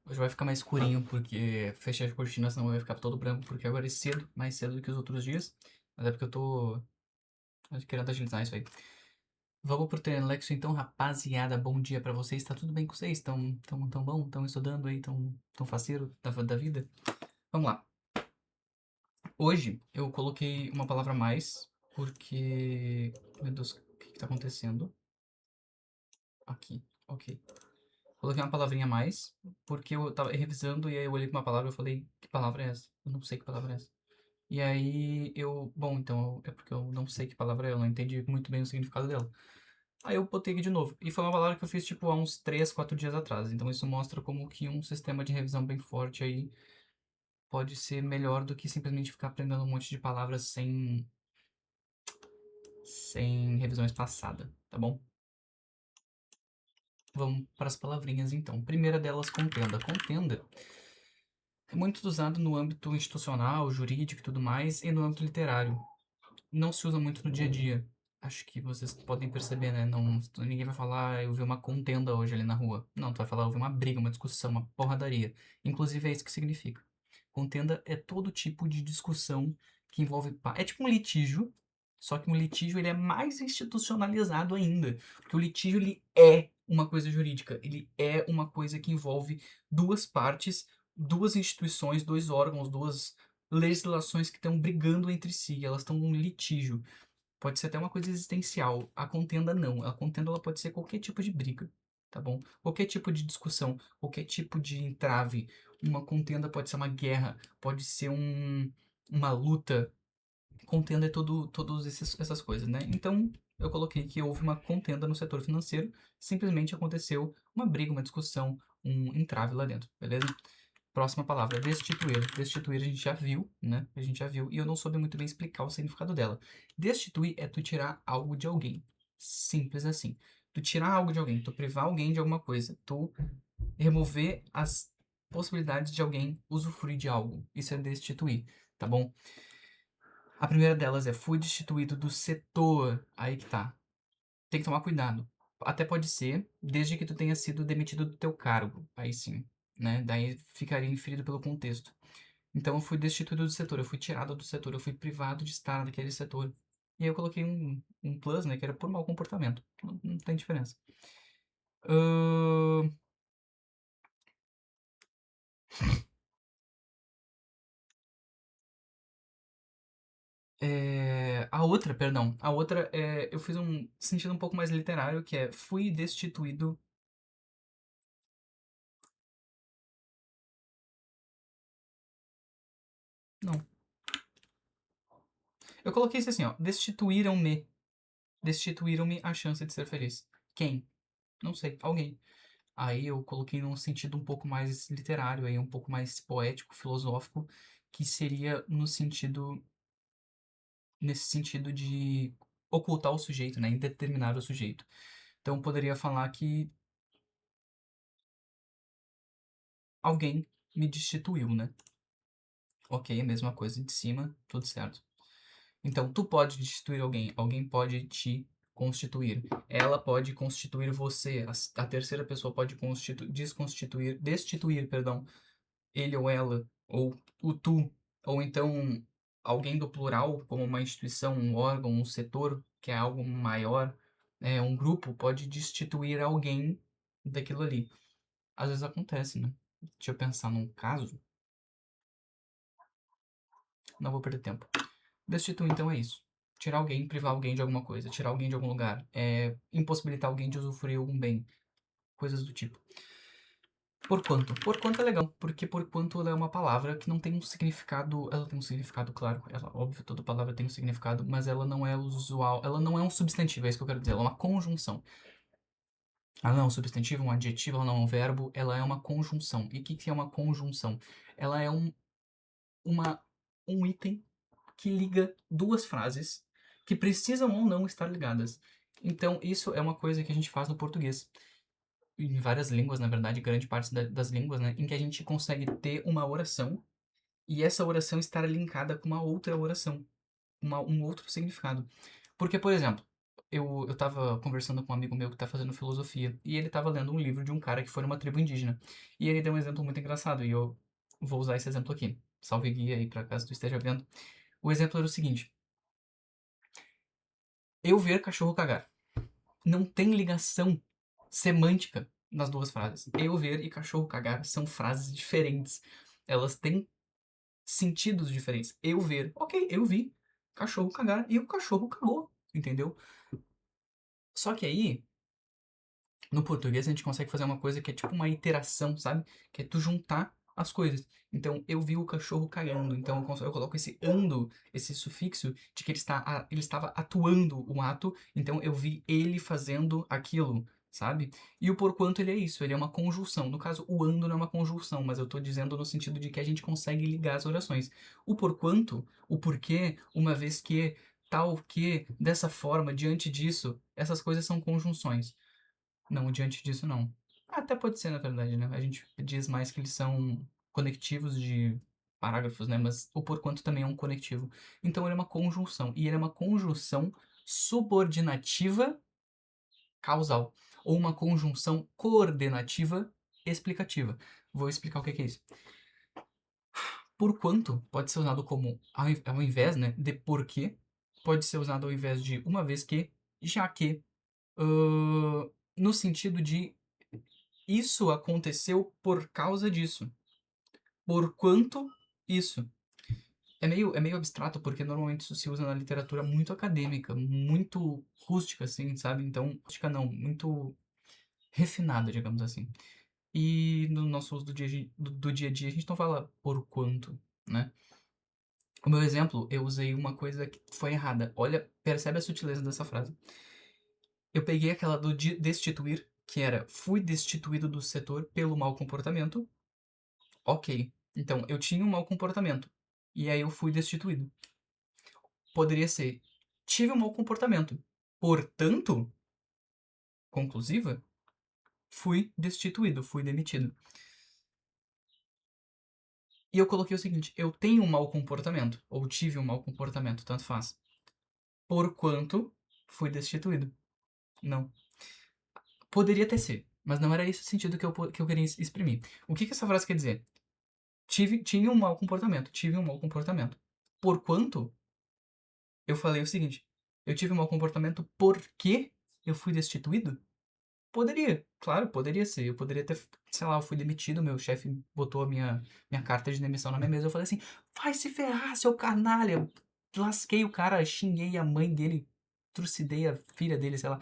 Hoje vai ficar mais escurinho porque fechei as cortinas, senão vai ficar todo branco, porque agora é cedo, mais cedo do que os outros dias. Mas é porque eu tô querendo agilizar isso aí. Vamos pro Telexo então, rapaziada. Bom dia pra vocês. Tá tudo bem com vocês? Tão bom? Tão estudando aí? Tão faceiro da vida? Vamos lá. Hoje eu coloquei uma palavra a mais porque... Meu Deus, o que tá acontecendo? Aqui, ok. Coloquei uma palavrinha a mais porque eu tava revisando e aí eu olhei pra uma palavra e eu falei, que palavra é essa? Eu não sei que palavra é essa. E aí eu, bom, então é porque eu não sei que palavra é, eu não entendi muito bem o significado dela. Aí eu botei aqui de novo. E foi uma palavra que eu fiz tipo há uns 3, 4 dias atrás. Então isso mostra como que um sistema de revisão bem forte aí pode ser melhor do que simplesmente ficar aprendendo um monte de palavras sem revisões passadas, tá bom? Vamos para as palavrinhas então. Primeira delas, contenda. Contenda é muito usado no âmbito institucional, jurídico e tudo mais, e no âmbito literário. Não se usa muito no dia a dia. Acho que vocês podem perceber, né? Não, ninguém vai falar, eu vi uma contenda hoje ali na rua. Não, tu vai falar, eu vi uma briga, uma discussão, uma porradaria. Inclusive é isso que significa. Contenda é todo tipo de discussão que envolve... É tipo um litígio, só que um litígio ele é mais institucionalizado ainda. Porque o litígio ele é uma coisa jurídica. Ele é uma coisa que envolve duas partes, duas instituições, dois órgãos, duas legislações que estão brigando entre si, elas estão num litígio. Pode ser até uma coisa existencial. A contenda não. A contenda ela pode ser qualquer tipo de briga, tá bom? Qualquer tipo de discussão, qualquer tipo de entrave. Uma contenda pode ser uma guerra, pode ser uma luta. Contenda é todas essas coisas, né? Então, eu coloquei que houve uma contenda no setor financeiro, simplesmente aconteceu uma briga, uma discussão, um entrave lá dentro, beleza? Próxima palavra, destituir. Destituir a gente já viu, né? A gente já viu e eu não soube muito bem explicar o significado dela. Destituir é tu tirar algo de alguém. Simples assim. Tu tirar algo de alguém, tu privar alguém de alguma coisa, tu remover as possibilidades de alguém usufruir de algo. Isso é destituir, tá bom? A primeira delas é fui destituído do setor. Aí que tá. Tem que tomar cuidado. Até pode ser, desde que tu tenha sido demitido do teu cargo. Aí sim, né? Daí ficaria inferido pelo contexto. Então eu fui destituído do setor, eu fui tirado do setor, eu fui privado de estar naquele setor. E aí eu coloquei um plus, né, que era por mau comportamento. Não tem diferença. Ahn, a outra é, eu fiz um sentido um pouco mais literário, que é fui destituído. Não. Eu coloquei isso assim, ó. Destituíram-me a chance de ser feliz. Quem? Não sei. Alguém. Aí eu coloquei num sentido um pouco mais literário, aí um pouco mais poético, filosófico, que seria no sentido nesse sentido de ocultar o sujeito, né, indeterminar o sujeito. Então poderia falar que alguém me destituiu, né? Ok, a mesma coisa de cima, tudo certo. Então tu pode destituir alguém, alguém pode te constituir. Ela pode constituir você, a terceira pessoa pode destituir, perdão, ele ou ela, ou o tu, ou então alguém do plural, como uma instituição, um órgão, um setor, que é algo maior, um grupo, pode destituir alguém daquilo ali. Às vezes acontece, né? Deixa eu pensar num caso. Não vou perder tempo. Destituir, então, é isso. Tirar alguém, privar alguém de alguma coisa, tirar alguém de algum lugar, impossibilitar alguém de usufruir algum bem, coisas do tipo. Por quanto? Por quanto é legal, porque por quanto ela é uma palavra que não tem um significado. Ela tem um significado, claro. Ela, óbvio, toda palavra tem um significado, mas ela não é usual. Ela não é um substantivo, é isso que eu quero dizer. Ela é uma conjunção. Ela não é um substantivo, um adjetivo, ela não é um verbo, ela é uma conjunção. E o que é uma conjunção? Ela é uma, um item que liga duas frases que precisam ou não estar ligadas. Então, isso é uma coisa que a gente faz no português. Em várias línguas, na verdade, grande parte das línguas, né, em que a gente consegue ter uma oração e essa oração estar linkada com uma outra oração, um outro significado. Porque, por exemplo, eu tava conversando com um amigo meu que tá fazendo filosofia, e ele tava lendo um livro de um cara que foi numa tribo indígena. E ele deu um exemplo muito engraçado, e eu vou usar esse exemplo aqui. Salve guia aí pra caso tu esteja vendo. O exemplo era o seguinte: eu ver cachorro cagar. Não tem ligação semântica nas duas frases. Eu ver e cachorro cagar são frases diferentes. Elas têm sentidos diferentes. Eu ver, ok, eu vi cachorro cagar e o cachorro cagou, entendeu? Só que aí, no português, a gente consegue fazer uma coisa que é tipo uma iteração, sabe? Que é tu juntar as coisas. Então, eu vi o cachorro cagando. Então, eu coloco esse ando, esse sufixo, de que ele estava atuando um ato. Então, eu vi ele fazendo aquilo, sabe? E o porquanto ele é isso, ele é uma conjunção. No caso, o ando não é uma conjunção, mas eu tô dizendo no sentido de que a gente consegue ligar as orações. O porquanto, o porquê, uma vez que, tal que, dessa forma, diante disso, essas coisas são conjunções. Não, diante disso não. Até pode ser, na verdade, né? A gente diz mais que eles são conectivos de parágrafos, né? Mas o porquanto também é um conectivo. Então ele é uma conjunção. E ele é uma conjunção subordinativa causal. Ou uma conjunção coordenativa explicativa. Vou explicar o que é isso. Porquanto pode ser usado como ao invés, né, de porquê. Pode ser usado ao invés de uma vez que, já que. No sentido de isso aconteceu por causa disso. Porquanto isso. É meio abstrato, porque normalmente isso se usa na literatura muito acadêmica, muito rústica, assim, sabe? Então, rústica não, muito refinada, digamos assim. E no nosso uso do dia a dia, a gente não fala por quanto, né? O meu exemplo, eu usei uma coisa que foi errada. Olha, percebe a sutileza dessa frase. Eu peguei aquela do destituir, que era fui destituído do setor pelo mau comportamento. Ok. Então, eu tinha um mau comportamento. E aí eu fui destituído. Poderia ser tive um mau comportamento. Portanto, conclusiva, fui destituído, fui demitido. E eu coloquei o seguinte: eu tenho um mau comportamento. Ou tive um mau comportamento, tanto faz. Porquanto fui destituído. Não. Poderia até ser, mas não era esse o sentido que eu queria exprimir. O que essa frase quer dizer? Tinha um mau comportamento. Tive um mau comportamento. Porquanto eu falei o seguinte: eu tive um mau comportamento porque eu fui destituído? Poderia, claro, poderia ser. Eu poderia ter, sei lá, eu fui demitido, meu chefe botou a minha carta de demissão na minha mesa. Eu falei assim: vai se ferrar, seu canalha. Lasquei o cara, xinguei a mãe dele, trucidei a filha dele, sei lá.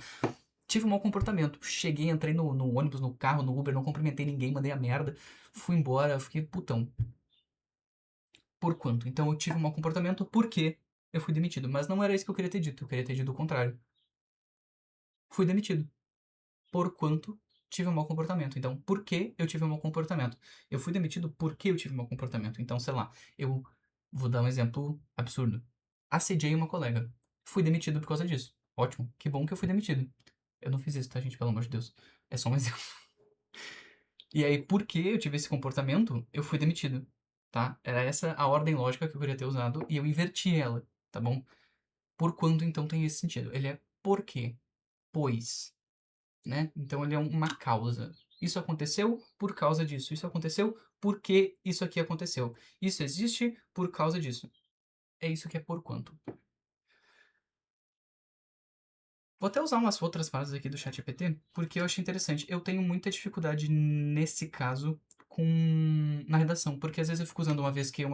Tive um mau comportamento. Cheguei, entrei no ônibus, no carro, no Uber, não cumprimentei ninguém, mandei a merda, fui embora, fiquei putão. Por quanto? Então eu tive um mau comportamento porque eu fui demitido. Mas não era isso que eu queria ter dito. Eu queria ter dito o contrário. Fui demitido. Porquanto tive um mau comportamento. Então, por que eu tive um mau comportamento? Eu fui demitido porque eu tive um mau comportamento. Então, sei lá, eu vou dar um exemplo absurdo. Assediei uma colega. Fui demitido por causa disso. Ótimo. Que bom que eu fui demitido. Eu não fiz isso, tá, gente? Pelo amor de Deus. É só um exemplo. E aí, porque eu tive esse comportamento, eu fui demitido, tá? Era essa a ordem lógica que eu queria ter usado e eu inverti ela, tá bom? Por quando então tem esse sentido? Ele é por quê? Pois, né? Então ele é uma causa. Isso aconteceu por causa disso. Isso aconteceu porque isso aqui aconteceu. Isso existe por causa disso. É isso que é por quanto. Vou até usar umas outras frases aqui do ChatGPT, porque eu achei interessante. Eu tenho muita dificuldade nesse caso na redação, porque às vezes eu fico usando uma vez que,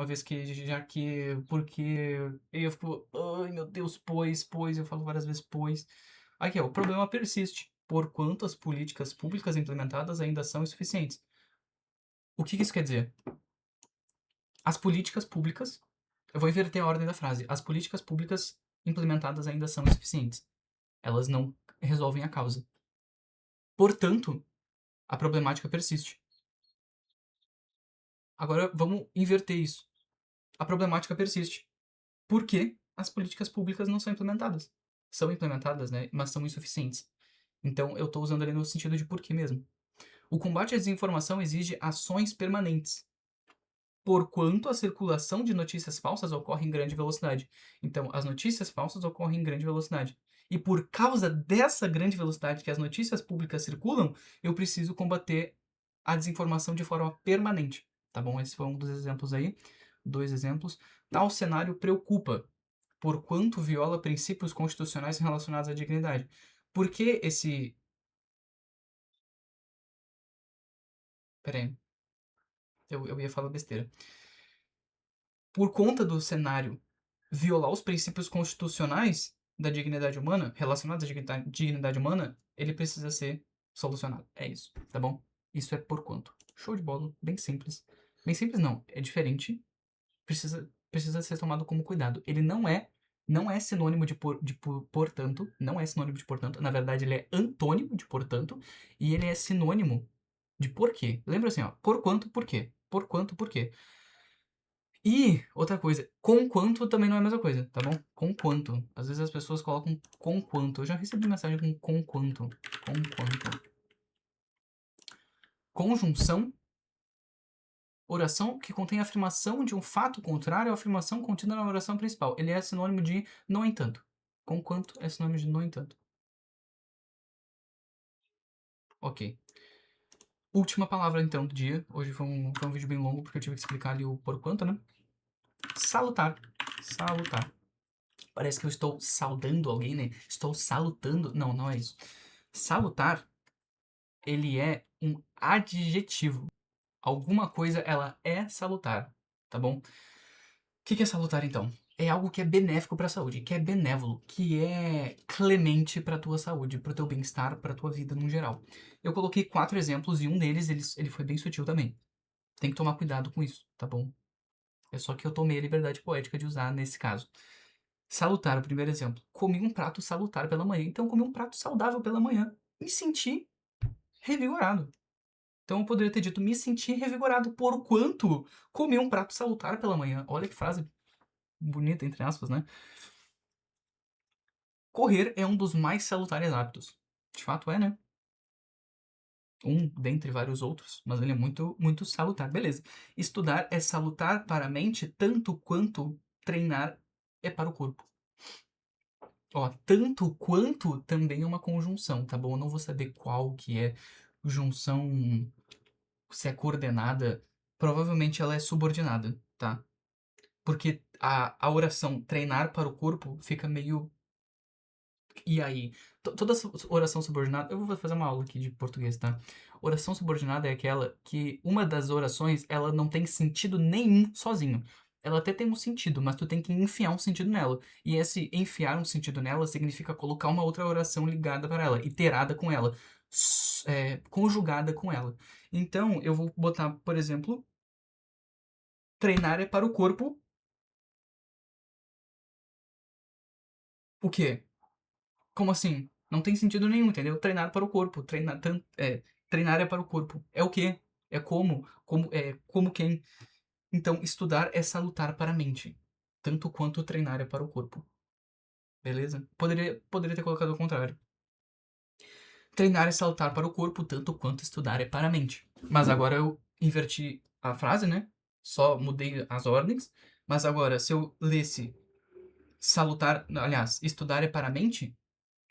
já que, porque, e eu fico, ai meu Deus, pois, eu falo várias vezes pois. Aqui, ó, o problema persiste, porquanto as políticas públicas implementadas ainda são insuficientes. O que isso quer dizer? As políticas públicas, eu vou inverter a ordem da frase, as políticas públicas implementadas ainda são insuficientes. Elas não resolvem a causa. Portanto, a problemática persiste. Agora vamos inverter isso. A problemática persiste. Por que as políticas públicas não são implementadas? São implementadas, né? Mas são insuficientes. Então eu estou usando ali no sentido de porquê mesmo. O combate à desinformação exige ações permanentes, porquanto a circulação de notícias falsas ocorre em grande velocidade. Então, as notícias falsas ocorrem em grande velocidade. E por causa dessa grande velocidade que as notícias públicas circulam, eu preciso combater a desinformação de forma permanente, tá bom? Esse foi um dos exemplos aí, 2 exemplos. Tal cenário preocupa, porquanto viola princípios constitucionais relacionados à dignidade. Por que esse... Pera aí, eu ia falar besteira. Por conta do cenário violar os princípios constitucionais da dignidade humana, relacionados à dignidade humana, ele precisa ser solucionado. É isso, tá bom? Isso é por quanto. Show de bola, bem simples. Bem simples não, é diferente, precisa ser tomado como cuidado. Ele não é sinônimo de portanto, não é sinônimo de portanto, na verdade ele é antônimo de portanto, e ele é sinônimo de porquê. Lembra assim, ó, por quanto, por quê? Por quanto, por quê? E outra coisa, com quanto também não é a mesma coisa, tá bom? Com quanto. Às vezes as pessoas colocam com quanto. Eu já recebi mensagem com quanto. Com quanto. Conjunção, oração que contém a afirmação de um fato contrário à afirmação contida na oração principal. Ele é sinônimo de no entanto. Com quanto é sinônimo de no entanto. Ok. Última palavra então do dia. Hoje foi um vídeo bem longo porque eu tive que explicar ali o por quanto, né? Salutar. Salutar. Parece que eu estou saudando alguém, né? Estou salutando. Não, não é isso. Salutar, ele é um adjetivo. Alguma coisa, ela é salutar, tá bom? O que é salutar, então? É algo que é benéfico para a saúde, que é benévolo, que é clemente para a tua saúde, para o teu bem-estar, para a tua vida no geral. Eu coloquei 4 exemplos e um deles, ele foi bem sutil também. Tem que tomar cuidado com isso, tá bom? É só que eu tomei a liberdade poética de usar nesse caso. Salutar, o primeiro exemplo. Comi um prato salutar pela manhã, então comi um prato saudável pela manhã. Me senti revigorado. Então eu poderia ter dito, me senti revigorado porquanto comi um prato salutar pela manhã. Olha que frase bonita, entre aspas, né? Correr é um dos mais salutares hábitos. De fato é, né? Um dentre vários outros, mas ele é muito, muito salutar. Beleza. Estudar é salutar para a mente tanto quanto treinar é para o corpo. Ó, tanto quanto também é uma conjunção, tá bom? Eu não vou saber qual que é junção, se é coordenada. Provavelmente ela é subordinada, tá? Porque a oração treinar para o corpo fica meio... E aí? Toda oração subordinada... Eu vou fazer uma aula aqui de português, tá? Oração subordinada é aquela que uma das orações, ela não tem sentido nenhum sozinho. Ela até tem um sentido, mas tu tem que enfiar um sentido nela. E esse enfiar um sentido nela significa colocar uma outra oração ligada para ela, iterada com ela, conjugada com ela. Então, eu vou botar, por exemplo, treinar é para o corpo. O quê? Como assim? Não tem sentido nenhum, entendeu? Treinar para o corpo. Treinar é para o corpo. É o quê? É como? Como quem? Então, estudar é salutar para a mente. Tanto quanto treinar é para o corpo. Beleza? Poderia ter colocado ao contrário. Treinar é salutar para o corpo, tanto quanto estudar é para a mente. Mas agora eu inverti a frase, né? Só mudei as ordens. Mas agora, se eu lesse salutar, aliás, estudar é para a mente,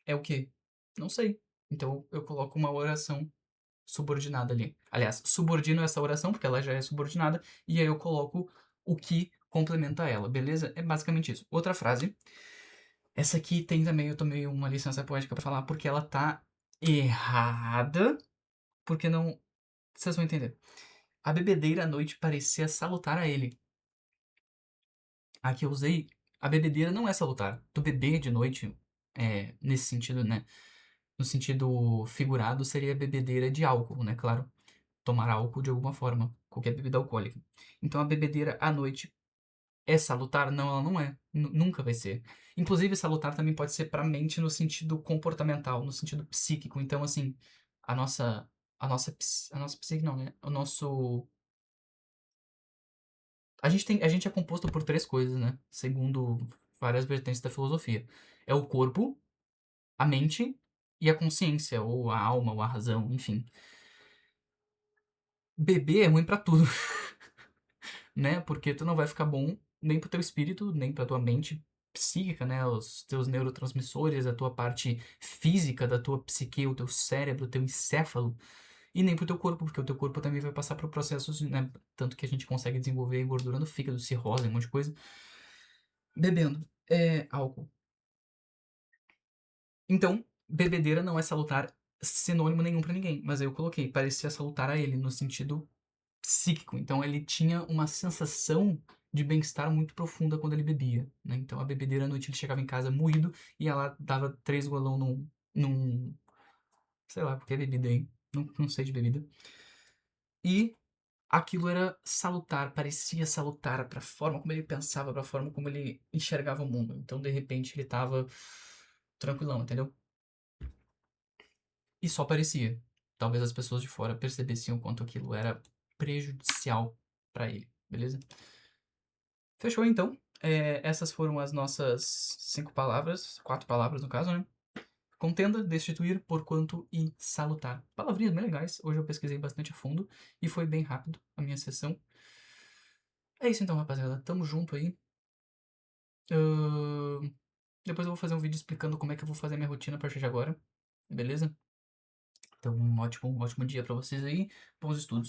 é o quê? Não sei. Então eu coloco uma oração subordinada ali. Aliás, subordino essa oração, porque ela já é subordinada, e aí eu coloco o que complementa ela, beleza? É basicamente isso. Outra frase. Essa aqui tem também, eu tomei uma licença poética pra falar, porque ela tá errada, porque não... Vocês vão entender. A bebedeira à noite parecia salutar a ele. Aqui eu usei... A bebedeira não é salutar. Tu beber de noite, nesse sentido, né? No sentido figurado, seria bebedeira de álcool, né? Claro, tomar álcool de alguma forma, qualquer bebida alcoólica. Então a bebedeira à noite é salutar? Não, ela não é. Nunca vai ser. Inclusive, salutar também pode ser pra mente no sentido comportamental, no sentido psíquico. Então, assim, a nossa, a nossa psique não, né? O nosso... A gente é composto por 3 coisas, né? Segundo várias vertentes da filosofia. É o corpo, a mente e a consciência, ou a alma, ou a razão, enfim. Beber é ruim pra tudo, né? Porque tu não vai ficar bom nem pro teu espírito, nem pra tua mente. psíquica, né, os teus neurotransmissores, a tua parte física da tua psique, o teu cérebro, o teu encéfalo, e nem pro teu corpo, porque o teu corpo também vai passar por processos, né, tanto que a gente consegue desenvolver gordura no fígado, cirrose, um monte de coisa, bebendo álcool. Então, bebedeira não é salutar sinônimo nenhum pra ninguém, mas aí eu coloquei, parecia salutar a ele, no sentido psíquico. Então ele tinha uma sensação de bem-estar muito profunda quando ele bebia, né. Então a bebedeira à noite ele chegava em casa moído e ela dava 3 golão num sei lá qualquer bebida aí, não sei de bebida. E aquilo era salutar, parecia salutar pra forma como ele pensava, pra forma como ele enxergava o mundo. Então de repente ele estava tranquilão, entendeu? E só parecia. Talvez as pessoas de fora percebessem o quanto aquilo era prejudicial pra ele, beleza? Fechou então. Essas foram as nossas 5 palavras, 4 palavras no caso, né? Contenda, destituir, porquanto e salutar. Palavrinhas bem legais. Hoje eu pesquisei bastante a fundo e foi bem rápido a minha sessão. É isso então, rapaziada. Tamo junto aí. Ahn, Depois eu vou fazer um vídeo explicando como é que eu vou fazer minha rotina a partir de agora. Beleza? Então, um ótimo dia pra vocês aí. Bons estudos.